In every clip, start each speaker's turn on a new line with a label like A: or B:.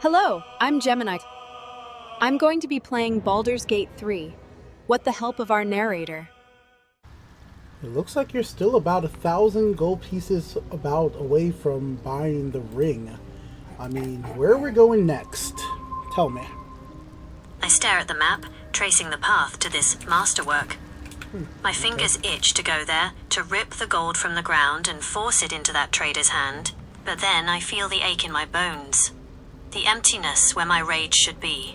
A: Hello, I'm Gemini. I'm going to be playing Baldur's Gate 3, with the help of our narrator.
B: It looks like you're still about 1,000 gold pieces away from buying the ring. I mean, where are we going next? Tell me.
C: I stare at the map, tracing the path to this masterwork. My fingers itch to go there, to rip the gold from the ground and force it into that trader's hand. But then I feel the ache in my bones. The emptiness where my rage should be.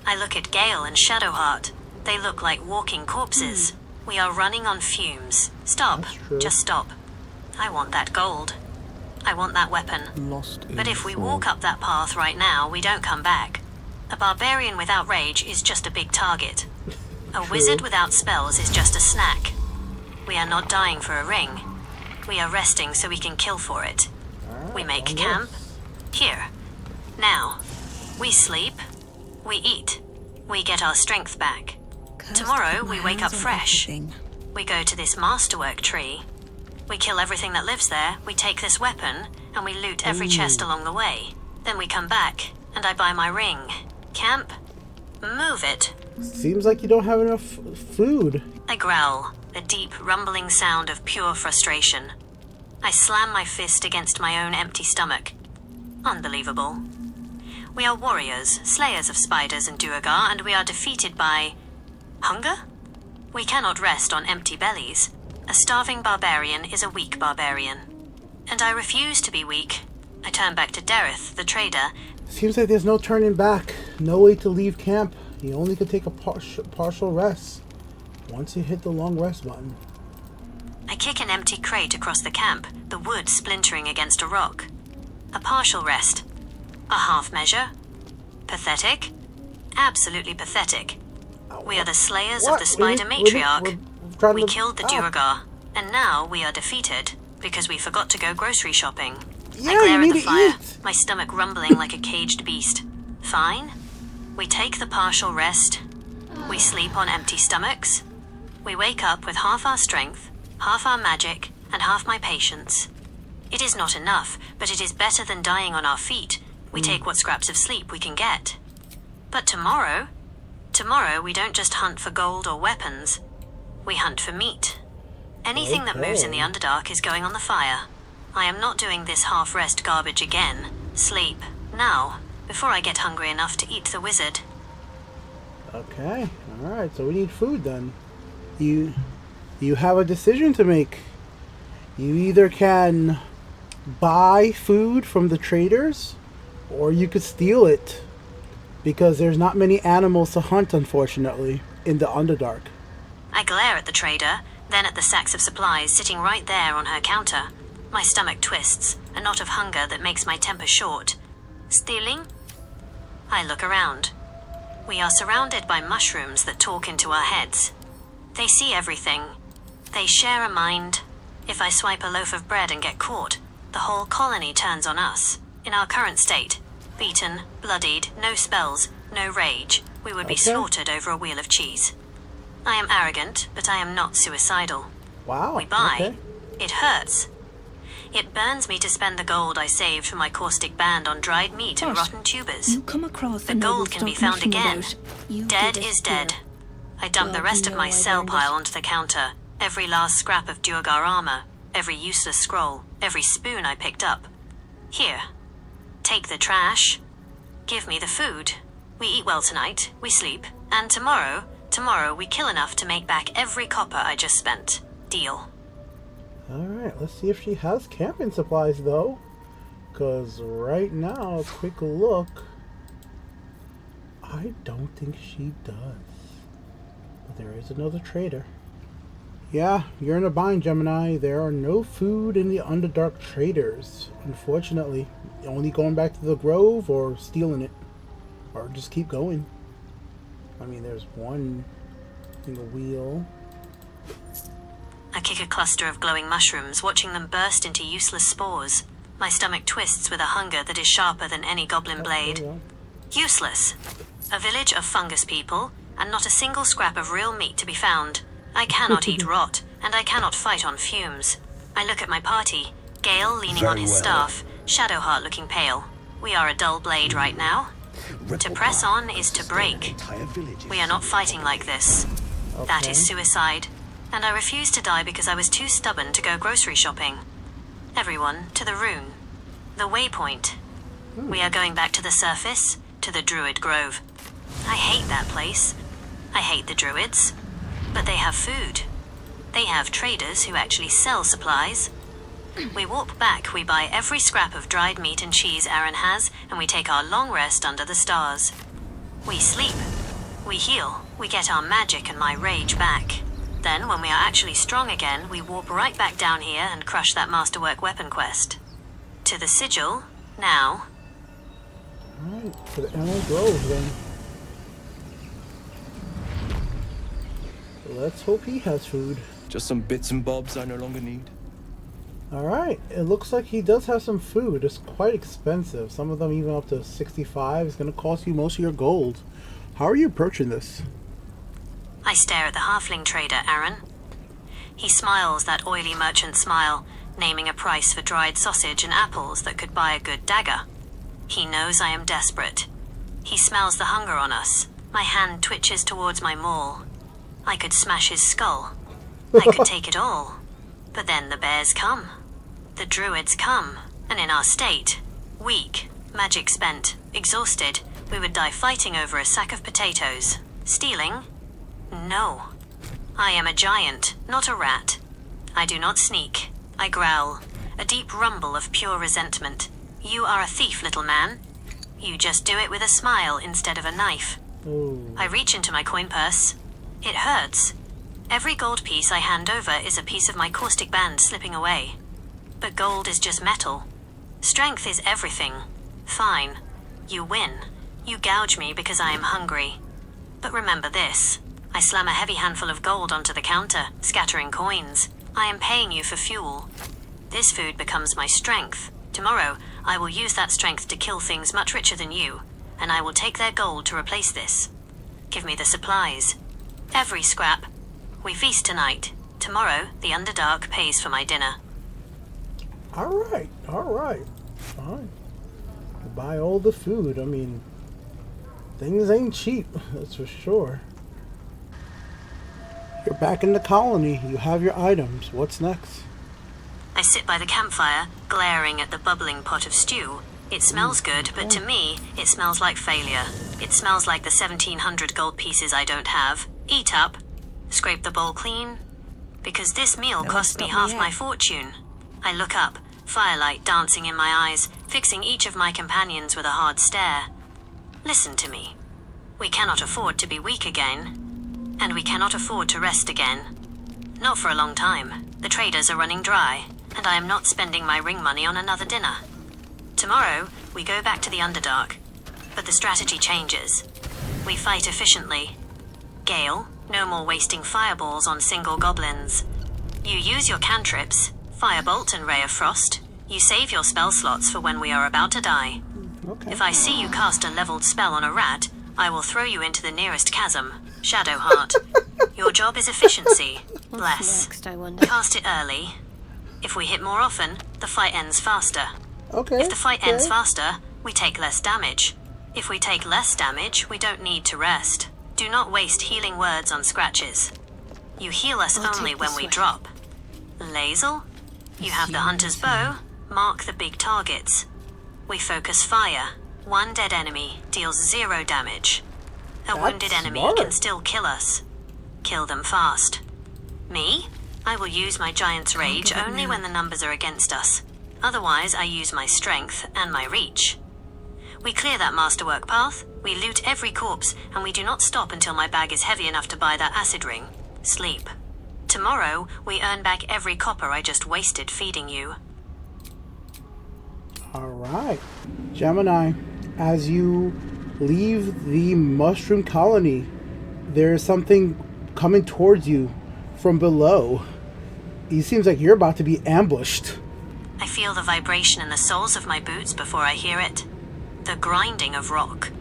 C: I look at Gale and Shadowheart. They look like walking corpses. We are running on fumes. Stop. Just stop. I want that gold. I want that weapon. But if we walk up that path right now, we don't come back. A barbarian without rage is just a big target. A wizard without spells is just a snack. We are not dying for a ring. We are resting so we can kill for it. We make camp. Here. Now. We sleep. We eat. We get our strength back. Tomorrow we wake up fresh. We go to this masterwork tree. We kill everything that lives there, we take this weapon, and we loot every chest along the way. Then we come back, and I buy my ring. Camp? Move it.
B: Seems like you don't have enough food.
C: I growl, a deep, rumbling sound of pure frustration. I slam my fist against my own empty stomach. Unbelievable. We are warriors, slayers of spiders and duergar, and we are defeated by... hunger? We cannot rest on empty bellies. A starving barbarian is a weak barbarian. And I refuse to be weak. I turn back to Dareth, the trader.
B: Seems like there's no turning back. No way to leave camp. You only can take a partial rest once you hit the long rest button.
C: I kick an empty crate across the camp, the wood splintering against a rock. A partial rest. A half measure. Pathetic. Absolutely pathetic. We are the slayers of the spider matriarch. We killed the duergar, and now we are defeated because we forgot to go grocery shopping.
B: Yeah,
C: I glare
B: you
C: at the
B: need to
C: fire,
B: eat.
C: my stomach rumbling like a caged beast. Fine. We take the partial rest. We sleep on empty stomachs. We wake up with half our strength, half our magic, and half my patience. It is not enough, but it is better than dying on our feet. We take what scraps of sleep we can get. But tomorrow we don't just hunt for gold or weapons. We hunt for meat. Anything that moves in the Underdark is going on the fire. I am not doing this half-rest garbage again. Sleep. Now, before I get hungry enough to eat the wizard.
B: Okay, alright, so we need food then. You have a decision to make. You either can buy food from the traders, or you could steal it. Because there's not many animals to hunt, unfortunately, in the Underdark.
C: I glare at the trader, then at the sacks of supplies sitting right there on her counter. My stomach twists, a knot of hunger that makes my temper short. Stealing? I look around. We are surrounded by mushrooms that talk into our heads. They see everything. They share a mind. If I swipe a loaf of bread and get caught, the whole colony turns on us. In our current state, beaten, bloodied, no spells, no rage, we would be slaughtered over a wheel of cheese. I am arrogant, but I am not suicidal.
B: Wow.
C: We buy.
B: Okay.
C: It hurts. It burns me to spend the gold I saved for my caustic band on dried meat and rotten tubers.
D: You come across
C: The gold can be found again. Dead is dead. I dump the rest of my sell pile onto the counter. Every last scrap of duergar armor, every useless scroll, every spoon I picked up. Here. Take the trash. Give me the food. We eat well tonight, we sleep, and tomorrow we kill enough to make back every copper I just spent. Deal.
B: Alright, let's see if she has camping supplies, though. Because right now, quick look, I don't think she does. But there is another trader. Yeah, you're in a bind, Gemini. There are no food in the Underdark traders, unfortunately. Only going back to the Grove or stealing it. Or just keep going. I mean, there's one single wheel.
C: I kick a cluster of glowing mushrooms, watching them burst into useless spores. My stomach twists with a hunger that is sharper than any goblin blade. Useless. A village of fungus people, and not a single scrap of real meat to be found. I cannot eat rot, and I cannot fight on fumes. I look at my party, Gale leaning on his staff, Shadowheart looking pale. We are a dull blade right now. To press on is to break. We are not fighting like this. That is suicide. And I refuse to die because I was too stubborn to go grocery shopping. Everyone, to the rune. The waypoint. We are going back to the surface, to the Druid Grove. I hate that place. I hate the druids. But they have food. They have traders who actually sell supplies. We walk back, we buy every scrap of dried meat and cheese Aaron has, and we take our long rest under the stars. We sleep. We heal. We get our magic and my rage back. Then, when we are actually strong again, we warp right back down here and crush that masterwork weapon quest. To the sigil, now.
B: Alright, to the Emerald Grove then. Let's hope he has food.
D: Just some bits and bobs I no longer need.
B: Alright, it looks like he does have some food. It's quite expensive. Some of them even up to 65. It's going to cost you most of your gold. How are you approaching this?
C: I stare at the halfling trader, Aaron. He smiles that oily merchant smile, naming a price for dried sausage and apples that could buy a good dagger. He knows I am desperate. He smells the hunger on us. My hand twitches towards my maul. I could smash his skull. I could take it all. But then the bears come. The druids come. And in our state, weak, magic spent, exhausted, we would die fighting over a sack of potatoes. Stealing? No. I am a giant, not a rat. I do not sneak. I growl. A deep rumble of pure resentment. You are a thief, little man. You just do it with a smile instead of a knife.
B: Ooh.
C: I reach into my coin purse. It hurts. Every gold piece I hand over is a piece of my caustic band slipping away. But gold is just metal. Strength is everything. Fine. You win. You gouge me because I am hungry. But remember this. I slam a heavy handful of gold onto the counter, scattering coins. I am paying you for fuel. This food becomes my strength. Tomorrow, I will use that strength to kill things much richer than you, and I will take their gold to replace this. Give me the supplies. Every scrap. We feast tonight. Tomorrow, the Underdark pays for my dinner.
B: Alright. Fine. Buy all the food. I mean, things ain't cheap, that's for sure. You're back in the colony. You have your items. What's next?
C: I sit by the campfire, glaring at the bubbling pot of stew. It smells good, but to me, it smells like failure. It smells like the 1,700 gold pieces I don't have. Eat up. Scrape the bowl clean. Because this meal cost me half my fortune. I look up, firelight dancing in my eyes, fixing each of my companions with a hard stare. Listen to me. We cannot afford to be weak again. And we cannot afford to rest again. Not for a long time. The traders are running dry, and I am not spending my ring money on another dinner. Tomorrow, we go back to the Underdark, but the strategy changes. We fight efficiently. Gale, no more wasting fireballs on single goblins. You use your cantrips, Firebolt and Ray of Frost. You save your spell slots for when we are about to die.
B: Okay.
C: If I see you cast a leveled spell on a rat, I will throw you into the nearest chasm. Shadowheart. Your job is efficiency. Bless.
E: Next, I wonder.
C: Cast it early. If we hit more often, the fight ends faster.
B: Okay.
C: If the fight ends faster, we take less damage. If we take less damage, we don't need to rest. Do not waste healing words on scratches. You heal us
E: I'll
C: only
E: take
C: when
E: this
C: we
E: way.
C: drop. Lazel? You have the hunter's bow. Mark the big targets. We focus fire. One dead enemy deals 0 damage. A
B: That's
C: wounded enemy
B: smart.
C: can still kill us. Kill them fast. Me? I will use my giant's rage
E: give up
C: only
E: now.
C: when the numbers are against us. Otherwise, I use my strength and my reach. We clear that masterwork path, we loot every corpse, and we do not stop until my bag is heavy enough to buy that acid ring. Sleep. Tomorrow, we earn back every copper I just wasted feeding you.
B: Alright. Gemini, as you leave the mushroom colony, there's something coming towards you from below. It seems like you're about to be ambushed.
C: I feel the vibration in the soles of my boots before I hear it. The grinding of rock.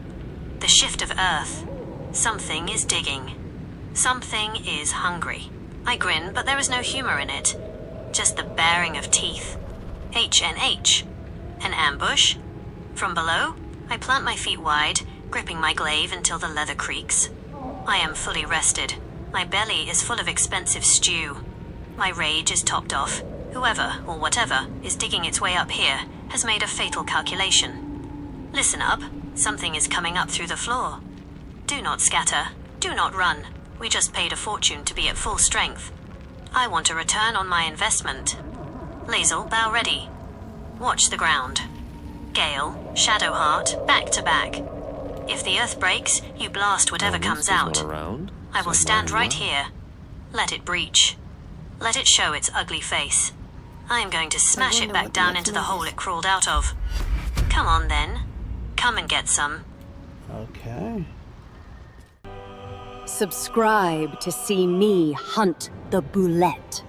C: The shift of earth. Something is digging. Something is hungry. I grin, but there is no humor in it. Just the baring of teeth. H and H. An ambush? From below, I plant my feet wide, gripping my glaive until the leather creaks. I am fully rested. My belly is full of expensive stew. My rage is topped off. Whoever, or whatever, is digging its way up here has made a fatal calculation. Listen up. Something is coming up through the floor. Do not scatter. Do not run. We just paid a fortune to be at full strength. I want a return on my investment. Lae'zel, bow ready. Watch the ground. Gale, Shadowheart, back to back. If the earth breaks, you blast whatever comes out.
D: Around,
C: I will
D: so
C: stand
D: why
C: right
D: not?
C: here. Let it breach. Let it show its ugly face. I am going to smash it
A: wonder
C: back
A: what
C: down
A: the
C: into the
A: ultimate
C: hole
A: is.
C: it crawled out of. Come on then. Come and get some.
B: Okay.
A: Subscribe to see me hunt the boulette.